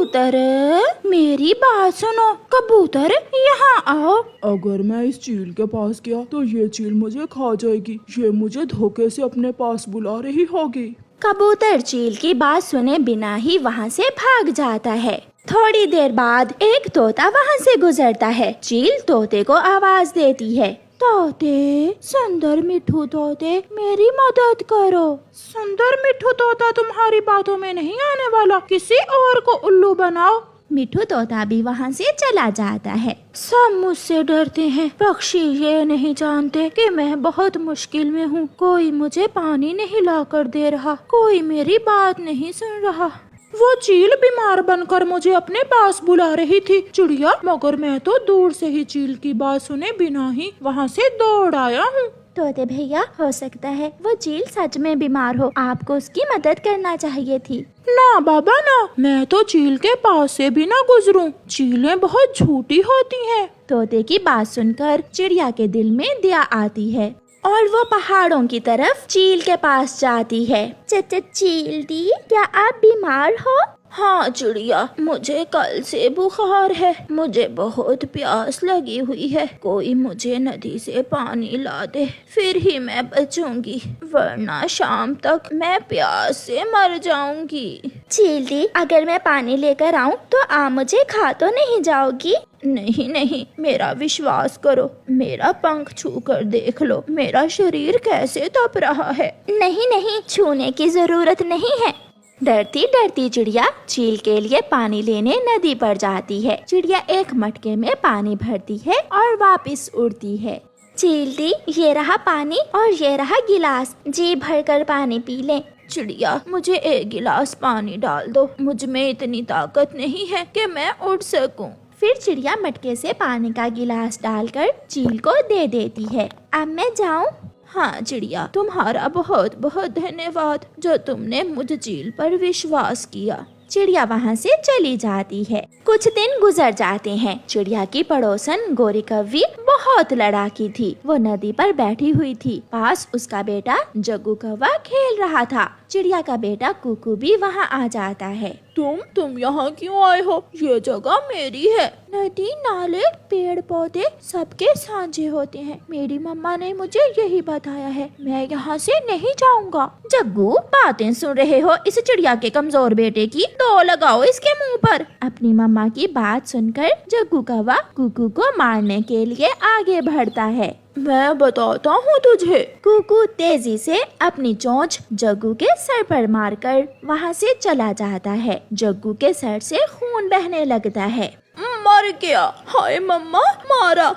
कबूतर, मेरी बात सुनो। कबूतर यहाँ आओ। अगर मैं इस चील के पास गया तो ये चील मुझे खा जाएगी। ये मुझे धोखे से अपने पास बुला रही होगी। कबूतर चील की बात सुने बिना ही वहाँ से भाग जाता है। थोड़ी देर बाद एक तोता वहाँ से गुजरता है। चील तोते को आवाज देती है, तोते, सुंदर मिठू तोते, मेरी मदद करो। सुंदर मिठू तोता तुम्हारी बातों में नहीं आने वाला, किसी और को उल्लू बनाओ। मिठू तोता भी वहाँ से चला जाता है। सब मुझसे डरते हैं, पक्षी ये नहीं जानते कि मैं बहुत मुश्किल में हूँ। कोई मुझे पानी नहीं लाकर दे रहा, कोई मेरी बात नहीं सुन रहा। वो चील बीमार बनकर मुझे अपने पास बुला रही थी चिड़िया, मगर मैं तो दूर से ही चील की बात सुने बिना ही वहाँ से दौड़ आया हूँ। तोते भैया, हो सकता है वो चील सच में बीमार हो, आपको उसकी मदद करना चाहिए थी। ना बाबा ना, मैं तो चील के पास से भी ना गुजरूं। चीलें बहुत झूठी होती हैं। तोते की बात सुनकर चिड़िया के दिल में दया आती है और वो पहाड़ों की तरफ चील के पास जाती है। चील दी, क्या आप बीमार हो? हाँ चिड़िया, मुझे कल से बुखार है, मुझे बहुत प्यास लगी हुई है। कोई मुझे नदी से पानी ला दे, फिर ही मैं बचूंगी, वरना शाम तक मैं प्यास से मर जाऊंगी। चील दी, अगर मैं पानी लेकर आऊं तो आप मुझे खा तो नहीं जाओगी? नहीं नहीं, मेरा विश्वास करो, मेरा पंख छू कर देख लो, मेरा शरीर कैसे तप रहा है। नहीं नहीं, छूने की जरूरत नहीं है। डरती डरती चिड़िया चील के लिए पानी लेने नदी पर जाती है। चिड़िया एक मटके में पानी भरती है और वापस उड़ती है। चील दी, ये रहा पानी और ये रहा गिलास, जी भरकर पानी पी लें। चिड़िया, मुझे एक गिलास पानी डाल दो, मुझ में इतनी ताकत नहीं है कि मैं उड़ सकूं। फिर चिड़िया मटके से पानी का गिलास डालकर चील को दे देती है। अब मैं जाऊं? हाँ चिड़िया, तुम्हारा बहुत बहुत धन्यवाद जो तुमने मुझ चील पर विश्वास किया। चिड़िया वहाँ से चली जाती है। कुछ दिन गुजर जाते हैं। चिड़िया की पड़ोसन गोरी कव्वी बहुत लड़ाकी थी। वो नदी पर बैठी हुई थी। पास उसका बेटा जग्गू कौवा खेल रहा था। चिड़िया का बेटा कुकू भी वहाँ आ जाता है। तुम यहाँ क्यों आए हो? ये जगह मेरी है। नदी, नाले, पेड़ पौधे सबके साझे होते हैं। मेरी मम्मा ने मुझे यही बताया है। मैं यहाँ से नहीं जाऊँगा। जग्गू, बातें सुन रहे हो इस चिड़िया के कमजोर बेटे की? तो लगाओ इसके मुंह पर। अपनी मम्मा की बात सुनकर जग्गू कौवा कुकू को मारने के लिए आगे बढ़ता है। मैं बताता हूँ तुझे। कुकू तेजी से अपनी चोंच जग्गू के सर पर मारकर वहाँ से चला जाता है। जग्गू के सर से खून बहने लगता है। मर गया। हाय मम्मा, मारा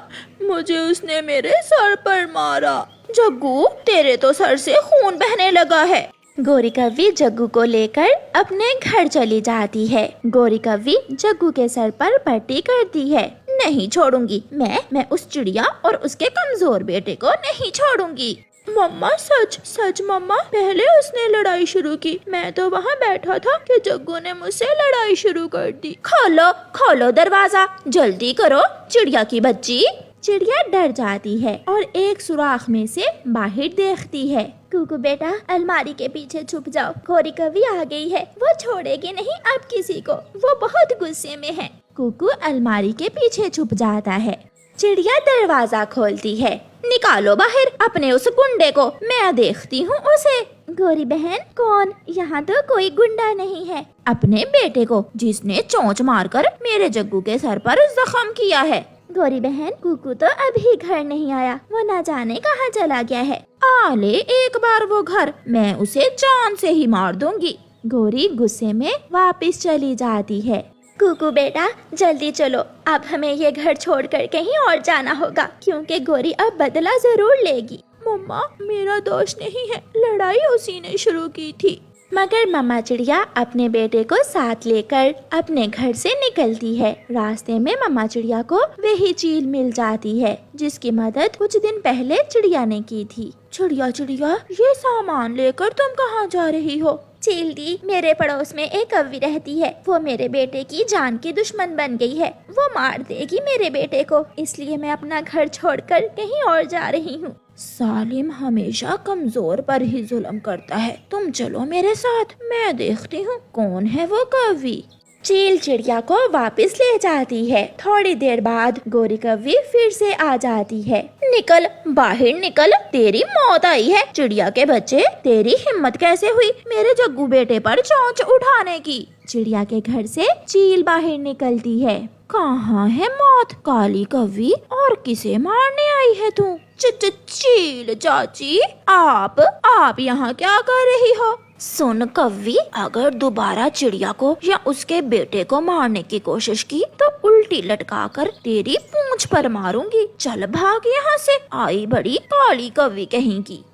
मुझे उसने, मेरे सर पर मारा। जग्गू, तेरे तो सर से खून बहने लगा है। गोरी कव्वी जग्गू को लेकर अपने घर चली जाती है। गोरी कव्वी जग्गू के सर पर पट्टी करती है। नहीं छोड़ूंगी, मैं उस चिड़िया और उसके कमजोर बेटे को नहीं छोड़ूंगी। मम्मा, सच सच मम्मा, पहले उसने लड़ाई शुरू की। मैं तो वहाँ बैठा था कि जग्गू ने मुझसे लड़ाई शुरू कर दी। खोलो खोलो दरवाजा, जल्दी करो चिड़िया की बच्ची। चिड़िया डर जाती है और एक सुराख में से बाहर देखती है। कुकू बेटा, अलमारी के पीछे छुप जाओ, गोरी कव्वी आ गई है, वो छोड़ेगी नहीं अब किसी को, वो बहुत गुस्से में है। कुकू अलमारी के पीछे छुप जाता है। चिड़िया दरवाजा खोलती है। निकालो बाहर अपने उस गुंडे को, मैं देखती हूँ उसे। गोरी बहन, कौन? यहाँ तो कोई गुंडा नहीं है। अपने बेटे को, जिसने चोंच मारकर मेरे जग्गू के सर पर जख्म किया है। गोरी बहन, कुकू तो अभी घर नहीं आया, वो ना जाने कहाँ चला गया है। आ ले एक बार वो घर, मैं उसे जान से ही मार दूंगी। गोरी गुस्से में वापस चली जाती है। कुकू बेटा, जल्दी चलो, अब हमें ये घर छोड़कर कहीं और जाना होगा, क्योंकि गोरी अब बदला जरूर लेगी। मम्मा, मेरा दोष नहीं है, लड़ाई उसी ने शुरू की थी। मगर मम्मा चिड़िया अपने बेटे को साथ लेकर अपने घर से निकलती है। रास्ते में मम्मा चिड़िया को वही चील मिल जाती है जिसकी मदद कुछ दिन पहले चिड़िया ने की थी। चिड़िया चिड़िया, ये सामान लेकर तुम कहाँ जा रही हो? चील दी, मेरे पड़ोस में एक कव्वी रहती है, वो मेरे बेटे की जान की दुश्मन बन गई है, वो मार देगी मेरे बेटे को, इसलिए मैं अपना घर छोड़कर कहीं और जा रही हूँ। सालिम हमेशा कमजोर पर ही जुल्म करता है, तुम चलो मेरे साथ, मैं देखती हूँ कौन है वो कव्वी। चील चिड़िया को वापस ले जाती है। थोड़ी देर बाद गोरी कौवी फिर से आ जाती है। निकल बाहर निकल, तेरी मौत आई है। चिड़िया के बच्चे, तेरी हिम्मत कैसे हुई मेरे जग्गू बेटे पर चोंच उठाने की। चिड़िया के घर से चील बाहर निकलती है। कहाँ है मौत? काली कौवी, और किसे मारने आई है तू? चील चाची, आप यहाँ क्या कर रही हो? सुन कौवी, अगर दोबारा चिड़िया को या उसके बेटे को मारने की कोशिश की तो उल्टी लटकाकर तेरी पूंछ पर मारूंगी। चल भाग यहाँ से, आई बड़ी काली कौवी कहेंगी।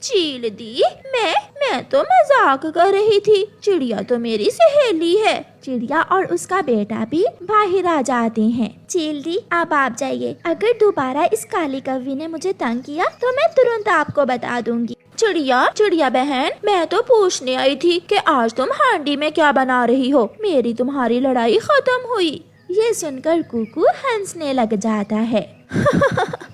चील दी, मैं तो मजाक कर रही थी। चिड़िया तो मेरी सहेली है। चिड़िया और उसका बेटा भी बाहर आ जाते हैं। चील दी, अब आप जाइए। अगर दोबारा इस काली कौवी ने मुझे तंग किया तो मैं तुरंत आपको बता दूंगी। चिड़िया बहन, मैं तो पूछने आई थी कि आज तुम हांडी में क्या बना रही हो। मेरी तुम्हारी लड़ाई खत्म हुई। ये सुनकर कुकू हंसने लग जाता है।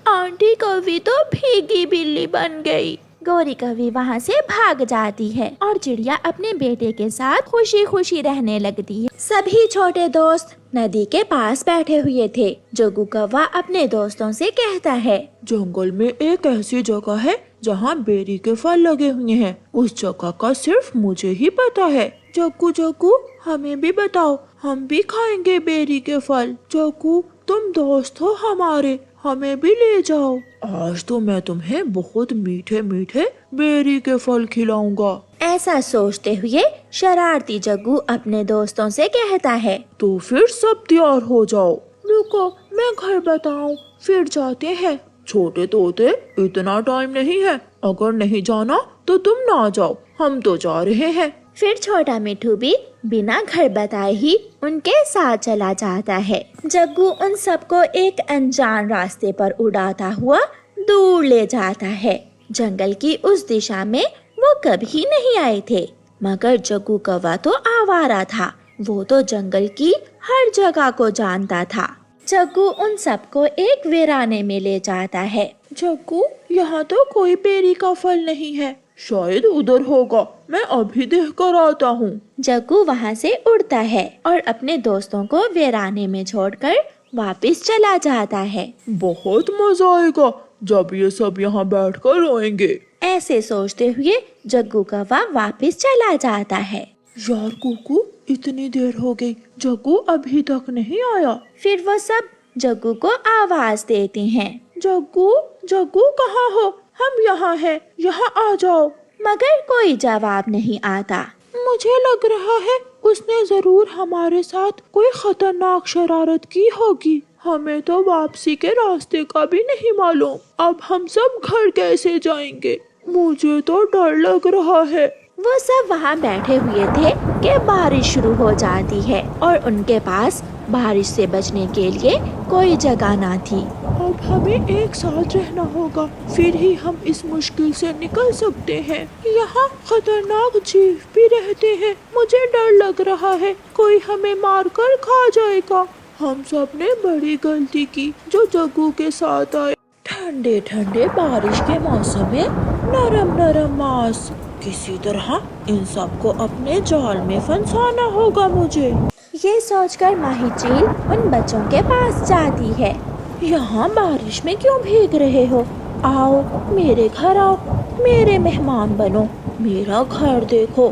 आंटी कौवी तो भीगी बिल्ली बन गई। गोरी कौवी वहाँ से भाग जाती है और चिड़िया अपने बेटे के साथ खुशी खुशी रहने लगती है। सभी छोटे दोस्त नदी के पास बैठे हुए थे। जोगू कौवा अपने दोस्तों से कहता है, जंगल में एक ऐसी जगह है जहाँ बेरी के फल लगे हुए हैं। उस जगह का सिर्फ मुझे ही पता है। जग्गू, हमें भी बताओ, हम भी खाएंगे बेरी के फल। जग्गू, तुम दोस्त हो हमारे, हमें भी ले जाओ। आज तो मैं तुम्हें बहुत मीठे मीठे बेरी के फल खिलाऊंगा। ऐसा सोचते हुए शरारती जग्गू अपने दोस्तों से कहता है। तो फिर सब तैयार हो जाओ। रुको, मैं घर बताऊं, फिर जाते हैं। छोटे तोते, इतना टाइम नहीं है। अगर नहीं जाना तो तुम ना जाओ, हम तो जा रहे हैं। फिर छोटा मिठू भी बिना घर बताए ही उनके साथ चला जाता है। जग्गू उन सबको एक अनजान रास्ते पर उड़ाता हुआ दूर ले जाता है। जंगल की उस दिशा में वो कभी नहीं आए थे। मगर जग्गू कौवा तो आवारा था। वो तो जंगल की हर जगह को जानता था। जग्गू उन सबको एक वीराने में ले जाता है। जग्गू, यहाँ तो कोई बेरी का फल नहीं है। शायद उधर होगा, मैं अभी देख कर आता हूँ। जग्गू वहाँ से उड़ता है और अपने दोस्तों को वीराने में छोड़कर वापस चला जाता है। बहुत मजा आएगा जब ये सब यहाँ बैठकर रोएंगे। ऐसे सोचते हुए जग्गू कौवा वापस चला जाता है। यार कुकू, इतनी देर हो गई, जग्गू अभी तक नहीं आया। फिर वो सब जग्गू को आवाज देते हैं। जग्गू कहाँ हो? हम यहाँ हैं, यहाँ आ जाओ। मगर कोई जवाब नहीं आता। मुझे लग रहा है उसने जरूर हमारे साथ कोई खतरनाक शरारत की होगी। हमें तो वापसी के रास्ते का भी नहीं मालूम। अब हम सब घर कैसे जाएंगे? मुझे तो डर लग रहा है। वो सब वहाँ बैठे हुए थे कि बारिश शुरू हो जाती है और उनके पास बारिश से बचने के लिए कोई जगह ना थी। अब हमें एक साथ रहना होगा, फिर ही हम इस मुश्किल से निकल सकते हैं। यहाँ खतरनाक जीव भी रहते हैं। मुझे डर लग रहा है कोई हमें मारकर खा जाएगा। हम सब ने बड़ी गलती की जो जग्गू के साथ आए। ठंडे ठंडे बारिश के मौसम में नरम नरम मांस, किसी तरह इन सबको अपने जाल में फंसाना होगा मुझे। ये सोचकर माही चील उन बच्चों के पास जाती है। यहाँ बारिश में क्यों भीग रहे हो? आओ मेरे घर आओ, मेरे मेहमान बनो। मेरा घर देखो,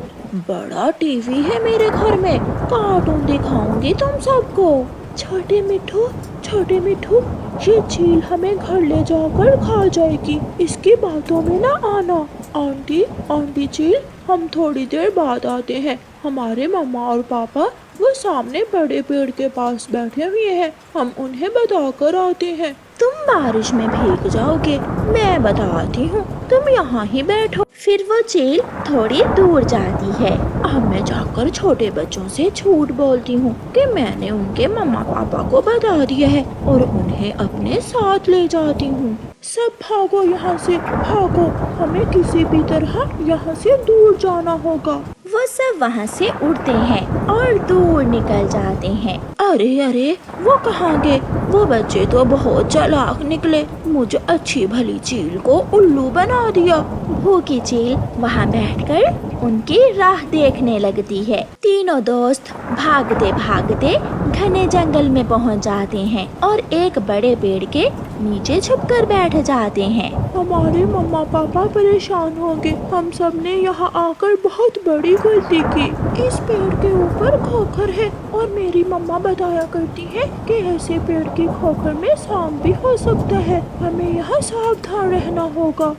बड़ा टीवी है मेरे घर में, कार्टून दिखाऊंगी तुम सबको। छोटे मिठू, ये चील हमें घर ले जाकर खा जाएगी, इसकी बातों में ना आना। आंटी चील, हम थोड़ी देर बाद आते हैं। हमारे मम्मा और पापा वो सामने बड़े पेड़ के पास बैठे हुए हैं, हम उन्हें बताकर आते हैं। तुम बारिश में भीग जाओगे, मैं बताती हूँ, तुम यहाँ ही बैठो। फिर वो चील थोड़ी दूर जाती है। अब मैं जाकर छोटे बच्चों से झूठ बोलती हूँ कि मैंने उनके मम्मा पापा को बता दिया है और उन्हें अपने साथ ले जाती हूँ। सब भागो यहाँ से, भागो, हमें किसी भी तरह यहाँ से दूर जाना होगा। वो सब वहाँ से उड़ते हैं और दूर निकल जाते हैं। अरे, वो कहाँ गए? वो बच्चे तो बहुत चालाक निकले, मुझे अच्छी भली चील को उल्लू बना दिया। भूखी चील वहाँ बैठकर उनकी राह देख दिखने लगती है। तीनों दोस्त भागते भागते घने जंगल में पहुंच जाते हैं और एक बड़े पेड़ के नीचे छुपकर बैठ जाते हैं। हमारे मम्मा पापा परेशान होंगे, हम सब ने यहाँ आकर बहुत बड़ी गलती की। इस पेड़ के ऊपर खोखर है और मेरी मम्मा बताया करती है कि ऐसे पेड़ की खोखर में सांप भी हो सकता है, हमें यहाँ सावधान रहना होगा।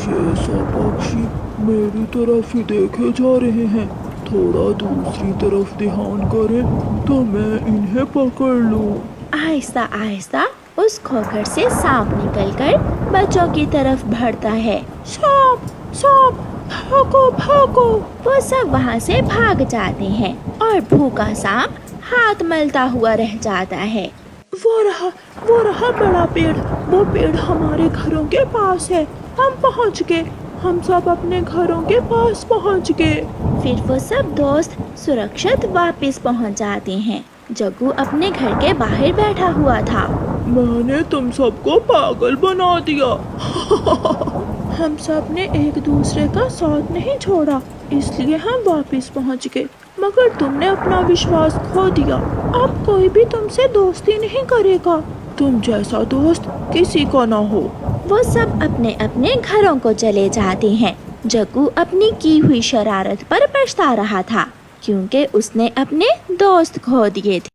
ये सब पक्षी मेरी तरफ ही देखे जा रहे हैं, थोड़ा दूसरी तरफ ध्यान करें तो मैं इन्हें पकड़ लूं। आहिस्ता आहिस्ता उस खोखर से सांप निकलकर बच्चों की तरफ बढ़ता है। सांप सांप, भागो भागो। वो सब वहाँ से भाग जाते हैं और भूखा सांप हाथ मलता हुआ रह जाता है। वो रहा बड़ा पेड़, वो पेड़ हमारे घरों के पास है, हम पहुँच गए, हम सब अपने घरों के पास पहुँच गए। फिर वो सब दोस्त सुरक्षित वापस पहुँच जाते हैं। जग्गू अपने घर के बाहर बैठा हुआ था। मैंने तुम सबको पागल बना दिया। हम सब ने एक दूसरे का साथ नहीं छोड़ा, इसलिए हम वापस पहुंच गए, मगर तुमने अपना विश्वास खो दिया। अब कोई भी तुमसे दोस्ती नहीं करेगा, तुम जैसा दोस्त किसी को ना हो। वो सब अपने अपने घरों को चले जाते हैं। जग्गू अपनी की हुई शरारत पर पछता रहा था, क्योंकि उसने अपने दोस्त खो दिए थे।